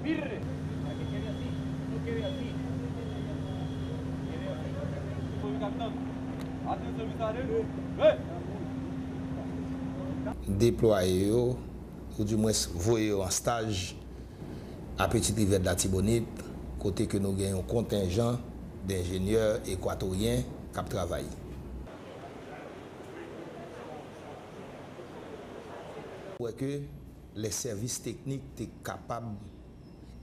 Firre. Para que quede así. No quede así. Quede así. Soy capitán. Atención, mis arreglos. Déployer yo, ou du moins voyer en stage à Petite Rivière de la Tibonite, côté que nous gagnons un contingent d'ingénieurs équatoriens qui travaillent. Pour que les services techniques étaient capables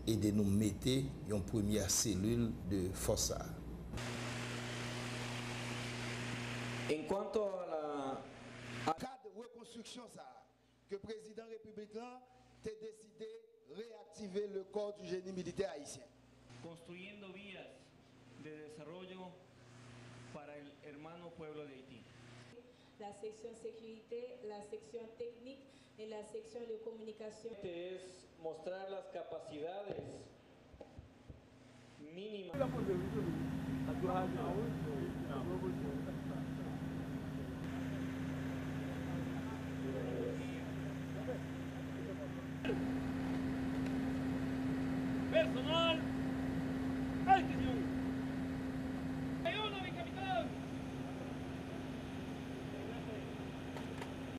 et de nous mettre une première cellule de force. En cuanto a la cadre de reconstruction, ça, que le président républicain a décidé de réactiver le corps du génie militaire haïtien. Construyendo vías de desarrollo para el hermano pueblo de Haití. La sección sécurité, la sección technique et la sección de comunicación. Es mostrar las capacidades mínimas. Personal, atención.